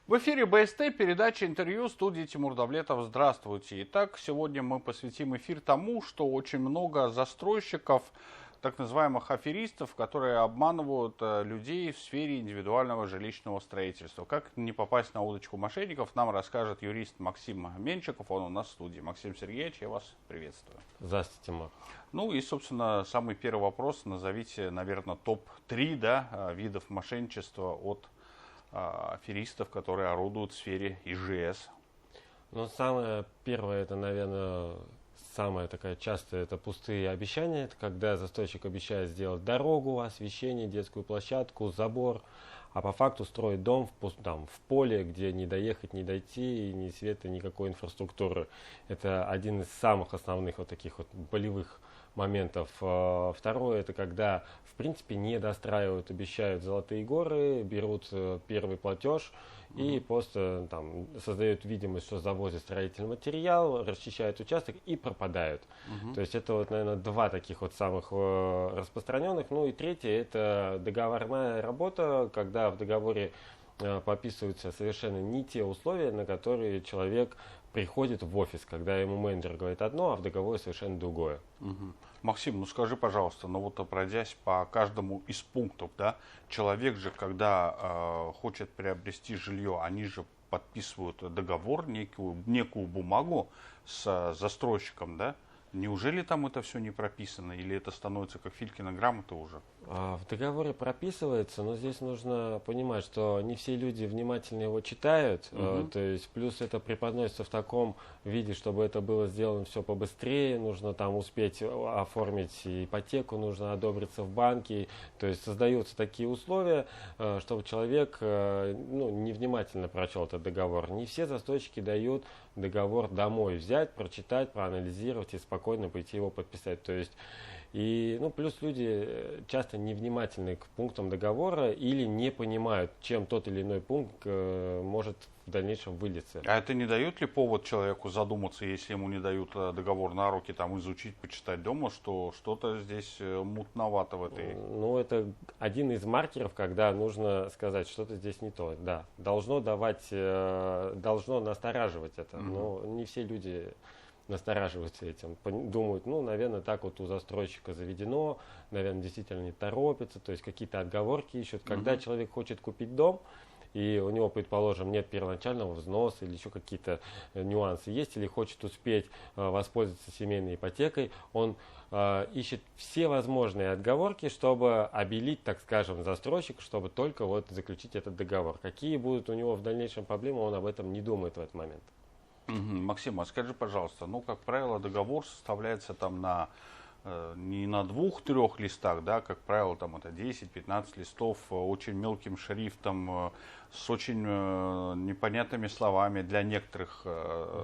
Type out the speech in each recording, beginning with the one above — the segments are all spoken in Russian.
В эфире БСТ, передача интервью, студии Тимур Давлетов. Здравствуйте. Итак, сегодня мы посвятим эфир тому, что очень много застройщиков, так называемых аферистов, которые обманывают людей в сфере индивидуального жилищного строительства. Как не попасть на удочку мошенников, нам расскажет юрист Максим Менчиков, он у нас в студии. Максим Сергеевич, я вас приветствую. Здравствуйте, Тимур. Ну и, собственно, самый первый вопрос. Назовите, наверное, топ-3 видов мошенничества от аферистов, которые орудуют в сфере ИЖС. Ну, самое первое, это, наверное, самая такая частая, это пустые обещания. Это когда застройщик обещает сделать дорогу, освещение, детскую площадку, забор, а по факту строит дом в поле, где не доехать, не дойти, ни света, никакой инфраструктуры. Это один из самых основных вот таких вот болевых моментов. Второе, это когда, в принципе, не достраивают, обещают золотые горы, берут первый платеж и просто там создают видимость, что завозят строительный материал, расчищают участок и пропадают. То есть это вот, наверное, два таких вот самых распространенных. Ну и третье, это договорная работа, когда в договоре подписываются совершенно не те условия, на которые человек приходит в офис, когда ему менеджер говорит одно, а в договоре совершенно другое. Максим, ну скажи, пожалуйста, ну вот пройдясь по каждому из пунктов, да, человек же, когда хочет приобрести жилье, они же подписывают договор, некую бумагу с застройщиком, да? Неужели там это все не прописано, или это становится как Филькина грамота уже? В договоре прописывается, но здесь нужно понимать, что не все люди внимательно его читают, то есть плюс это преподносится в таком виде, чтобы это было сделано все побыстрее, нужно там успеть оформить ипотеку, нужно одобриться в банке, то есть создаются такие условия, чтобы человек невнимательно прочел этот договор. Не все застройщики дают договор домой взять, прочитать, проанализировать и спокойно пойти его подписать. То есть плюс люди часто невнимательны к пунктам договора или не понимают, чем тот или иной пункт может в дальнейшем вылиться. А это не дает ли повод человеку задуматься, если ему не дают договор на руки, там изучить, почитать дома, что что-то здесь мутновато в этой? Ну, это один из маркеров, когда нужно сказать, что-то здесь не то. Да, должно настораживать это, но не все люди настораживаются этим, думают, наверное, так вот у застройщика заведено, наверное, действительно не торопится, то есть какие-то отговорки ищут. Когда человек хочет купить дом, и у него, предположим, нет первоначального взноса или еще какие-то нюансы есть, или хочет успеть воспользоваться семейной ипотекой, он ищет все возможные отговорки, чтобы обелить, так скажем, застройщика, чтобы только вот заключить этот договор. Какие будут у него в дальнейшем проблемы, он об этом не думает в этот момент. Максим, а скажи, пожалуйста, как правило, договор составляется там не на 2-3 листах, да, как правило, там это 10-15 листов, очень мелким шрифтом, с очень непонятными словами для некоторых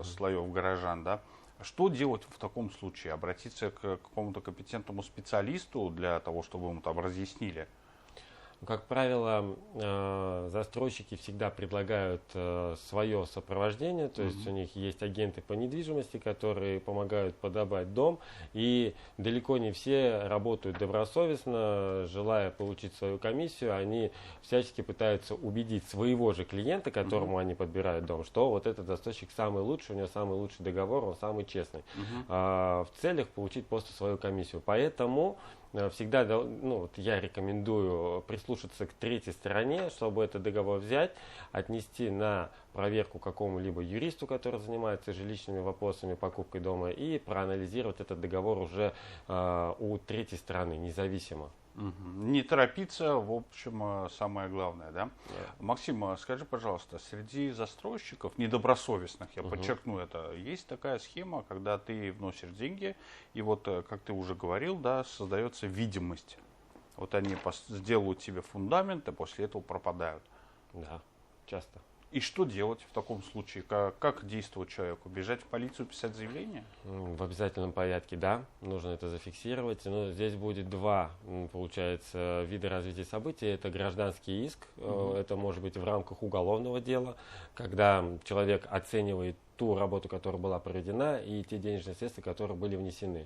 слоев горожан, да. Что делать в таком случае? Обратиться к какому-то компетентному специалисту для того, чтобы ему там разъяснили? Как правило, застройщики всегда предлагают свое сопровождение, то есть у них есть агенты по недвижимости, которые помогают подобрать дом, и далеко не все работают добросовестно, желая получить свою комиссию, они всячески пытаются убедить своего же клиента, которому они подбирают дом, что вот этот застройщик самый лучший, у него самый лучший договор, он самый честный, в целях получить просто свою комиссию. Поэтому всегда, я рекомендую прислушаться к третьей стороне, чтобы этот договор взять, отнести на проверку какому-либо юристу, который занимается жилищными вопросами, покупкой дома, и проанализировать этот договор уже у третьей стороны, независимо. Не торопиться, в общем, самое главное, да? Максим, скажи, пожалуйста, среди застройщиков недобросовестных, я подчеркну это, есть такая схема, когда ты вносишь деньги, и вот, как ты уже говорил, да, создается видимость. Вот они сделают тебе фундамент, и после этого пропадают. Да, часто. И что делать в таком случае? Как действовать человеку? Бежать в полицию, писать заявление? В обязательном порядке, да. Нужно это зафиксировать. Но здесь будет два, получается, вида развития событий. Это гражданский иск. Это может быть в рамках уголовного дела, когда человек оценивает ту работу, которая была проведена, и те денежные средства, которые были внесены.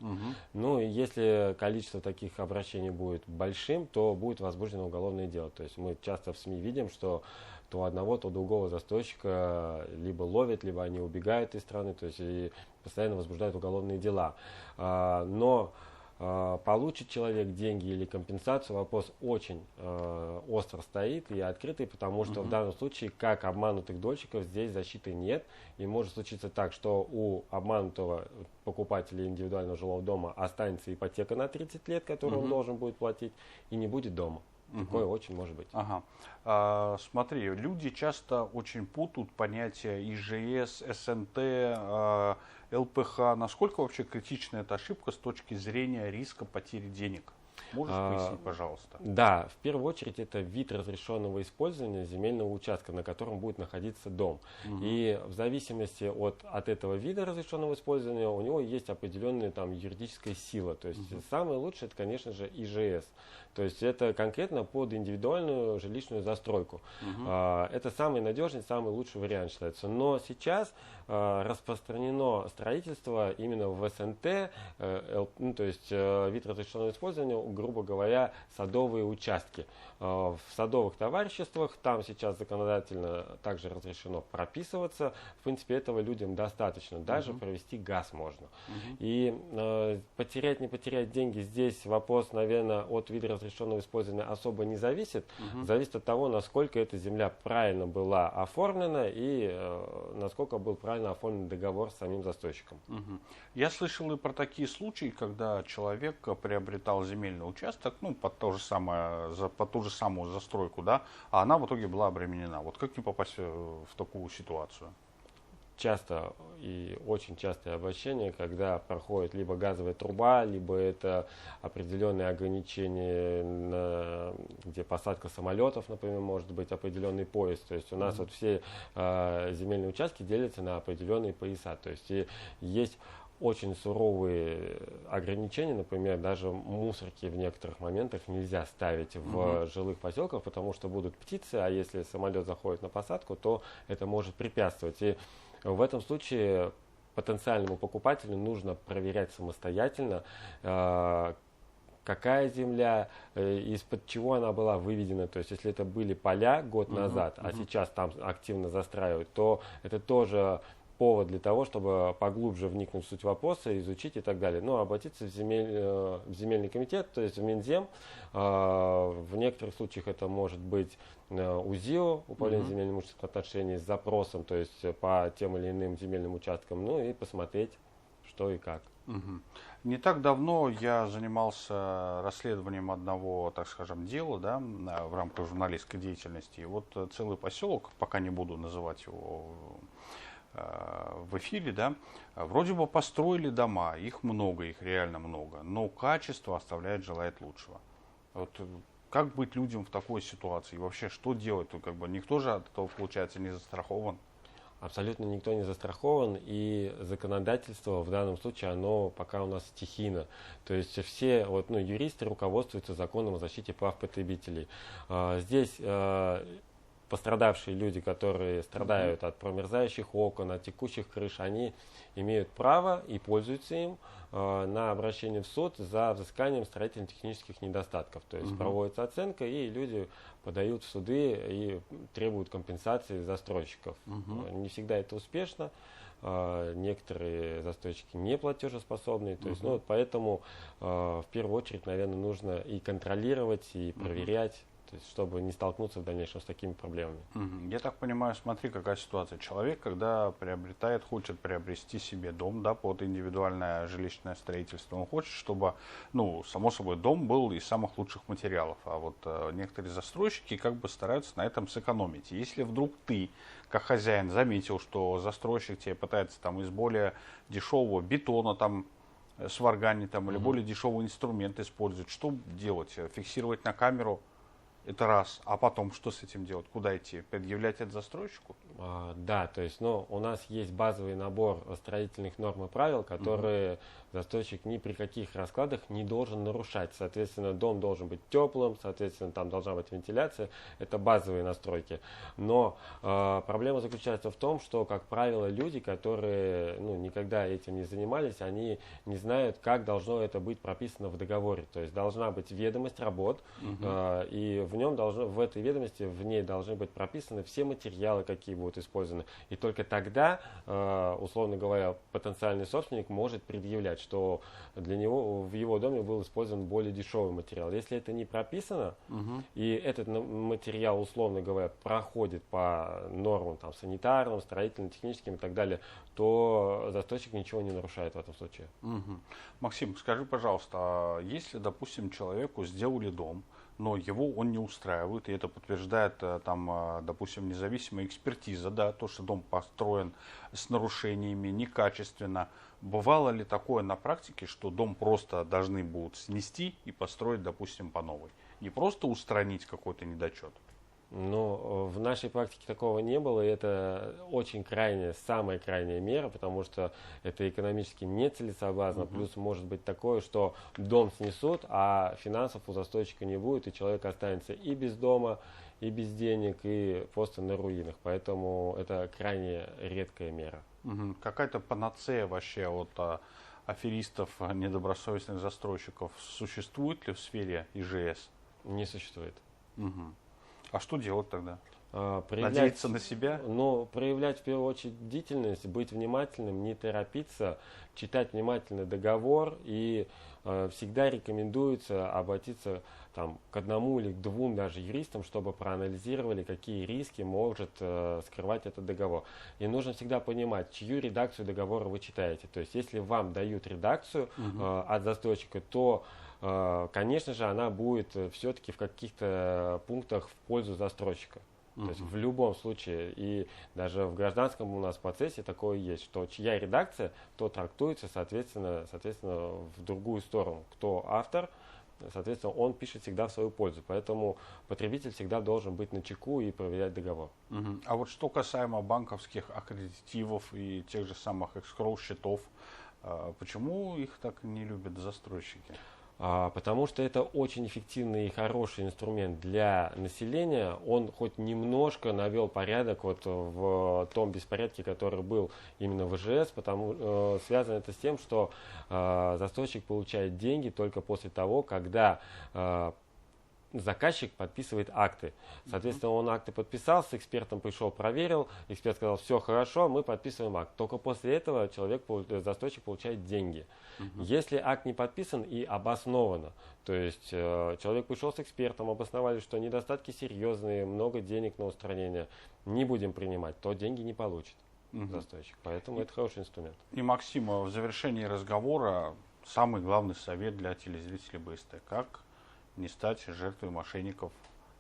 Ну и если количество таких обращений будет большим, то будет возбуждено уголовное дело. То есть мы часто в СМИ видим, что то одного, то другого застройщика либо ловят, либо они убегают из страны, то есть и постоянно возбуждают уголовные дела. Но получит человек деньги или компенсацию, вопрос очень остро стоит и открытый, потому что в данном случае, как обманутых дольщиков, здесь защиты нет. И может случиться так, что у обманутого покупателя индивидуального жилого дома останется ипотека на 30 лет, которую он должен будет платить, и не будет дома. Такое очень может быть. Смотри, люди часто очень путают понятия ИЖС, СНТ, ЛПХ. Насколько вообще критична эта ошибка с точки зрения риска потери денег? Можешь пояснить, пожалуйста? Да, в первую очередь это вид разрешенного использования земельного участка, на котором будет находиться дом. И в зависимости от этого вида разрешенного использования у него есть определенная там юридическая сила. То есть самое лучшее это, конечно же, ИЖС. То есть это конкретно под индивидуальную жилищную застройку. Это самый надежный, самый лучший вариант считается. Но сейчас распространено строительство именно в СНТ, то есть вид разрешенного использования, грубо говоря, садовые участки. В садовых товариществах там сейчас законодательно также разрешено прописываться. В принципе, этого людям достаточно. Даже провести газ можно. И потерять, не потерять деньги здесь вопрос, наверное, от вида разрешенного использования особо не зависит. Зависит от того, насколько эта земля правильно была оформлена и насколько был правильно оформлен договор с самим застройщиком. Я слышал и про такие случаи, когда человек приобретал земельный участок, ну, под ту же самую застройку, да, а она в итоге была обременена. Вот как не попасть в такую ситуацию? Часто и очень частое обращение, когда проходит либо газовая труба, либо это определенные ограничения, где посадка самолетов, например, может быть определенный пояс. То есть у нас вот все земельные участки делятся на определенные пояса. То есть и есть очень суровые ограничения, например, даже мусорки в некоторых моментах нельзя ставить в жилых поселках, потому что будут птицы, а если самолет заходит на посадку, то это может препятствовать. И в этом случае потенциальному покупателю нужно проверять самостоятельно, какая земля, из-под чего она была выведена. То есть если это были поля год назад, а сейчас там активно застраивают, то это тоже повод для того, чтобы поглубже вникнуть в суть вопроса, изучить и так далее. Но обратиться в земельный комитет, то есть в Минзем. В некоторых случаях это может быть УЗИО, управление земельным имущественным отношений, с запросом, то есть по тем или иным земельным участкам, ну и посмотреть, что и как. Не так давно я занимался расследованием одного, так скажем, дела, да, в рамках журналистской деятельности. И вот целый поселок, пока не буду называть его в эфире, да, вроде бы построили дома, их много, их реально много, но качество оставляет желать лучшего. Вот как быть людям в такой ситуации? И вообще, что делать? Как бы никто же от этого, получается, не застрахован. Абсолютно никто не застрахован, и законодательство в данном случае, оно пока у нас стихийно. То есть все юристы руководствуются законом о защите прав потребителей. Здесь пострадавшие люди, которые страдают от промерзающих окон, от текущих крыш, они имеют право и пользуются им на обращение в суд за взысканием строительно-технических недостатков. То есть проводится оценка, и люди подают в суды и требуют компенсации застройщиков. Не всегда это успешно. Некоторые застройщики не платежеспособны. То есть, поэтому в первую очередь, наверное, нужно и контролировать, и проверять. То есть, чтобы не столкнуться в дальнейшем с такими проблемами. Я так понимаю, смотри, какая ситуация. Человек, когда хочет приобрести себе дом, да, под индивидуальное жилищное строительство, он хочет, чтобы, само собой, дом был из самых лучших материалов. А вот некоторые застройщики как бы стараются на этом сэкономить. И если вдруг ты, как хозяин, заметил, что застройщик тебе пытается там из более дешевого бетона там сварганить там, или более дешевый инструмент использовать, что делать? Фиксировать на камеру Это раз. А потом что с этим делать? Куда идти? Предъявлять это застройщику? Да, то есть, ну, у нас есть базовый набор строительных норм и правил, которые застройщик ни при каких раскладах не должен нарушать. Соответственно, дом должен быть теплым, соответственно, там должна быть вентиляция. Это базовые настройки. Но проблема заключается в том, что, как правило, люди, которые никогда этим не занимались, они не знают, как должно это быть прописано в договоре. То есть должна быть ведомость работ, и в этой ведомости в ней должны быть прописаны все материалы, какие будут использованы. И только тогда, условно говоря, потенциальный собственник может предъявлять, что для него в его доме был использован более дешевый материал. Если это не прописано, и этот материал, условно говоря, проходит по нормам там, санитарным, строительным, техническим и так далее, то застройщик ничего не нарушает в этом случае. Максим, скажи, пожалуйста, если, допустим, человеку сделали дом, но его он не устраивает, и это подтверждает, там, допустим, независимая экспертиза, да, то, что дом построен с нарушениями, некачественно. Бывало ли такое на практике, что дом просто должны будут снести и построить, допустим, по новой? Не просто устранить какой-то недочет? Но в нашей практике такого не было, и это очень крайняя, самая крайняя мера, потому что это экономически нецелесообразно. Плюс может быть такое, что дом снесут, а финансов у застройщика не будет, и человек останется и без дома, и без денег, и просто на руинах. Поэтому это крайне редкая мера. Какая-то панацея вообще от аферистов, недобросовестных застройщиков существует ли в сфере ИЖС? Не существует. А что делать тогда? Надеяться на себя? Проявлять в первую очередь бдительность, быть внимательным, не торопиться, читать внимательно договор, и всегда рекомендуется обратиться к одному или к двум даже юристам, чтобы проанализировали, какие риски может скрывать этот договор. И нужно всегда понимать, чью редакцию договора вы читаете. То есть, если вам дают редакцию от застройщика, то конечно же, она будет все-таки в каких-то пунктах в пользу застройщика. То есть в любом случае, и даже в гражданском у нас процессе такое есть, что чья редакция, то трактуется, соответственно, в другую сторону. Кто автор, соответственно, он пишет всегда в свою пользу. Поэтому потребитель всегда должен быть начеку и проверять договор. А вот что касаемо банковских аккредитивов и тех же самых эскроу-счетов, почему их так не любят застройщики? Потому что это очень эффективный и хороший инструмент для населения. Он хоть немножко навел порядок в том беспорядке, который был именно в ИЖС, потому связано это с тем, что застройщик получает деньги только после того, когда заказчик подписывает акты. Соответственно, он акты подписал, с экспертом пришел, проверил, эксперт сказал, все хорошо, мы подписываем акт. Только после этого застройщик получает деньги. Если акт не подписан и обосновано, то есть человек пришел с экспертом, обосновали, что недостатки серьезные, много денег на устранение, не будем принимать, то деньги не получит застройщик. Поэтому это хороший инструмент. И, Максим, в завершении разговора самый главный совет для телезрителей БСТ. Как не стать жертвой мошенников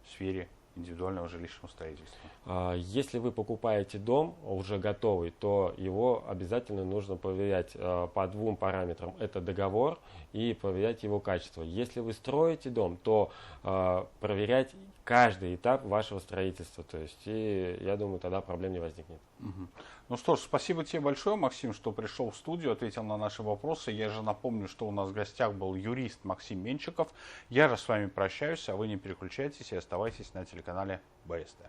в сфере индивидуального жилищного строительства? Если вы покупаете дом уже готовый, то его обязательно нужно проверять по двум параметрам. Это договор и проверять его качество. Если вы строите дом, то проверять каждый этап вашего строительства. То есть, и я думаю, тогда проблем не возникнет. Ну что ж, спасибо тебе большое, Максим, что пришел в студию, ответил на наши вопросы. Я же напомню, что у нас в гостях был юрист Максим Меньшиков. Я же с вами прощаюсь, а вы не переключайтесь и оставайтесь на телеканале БСТ.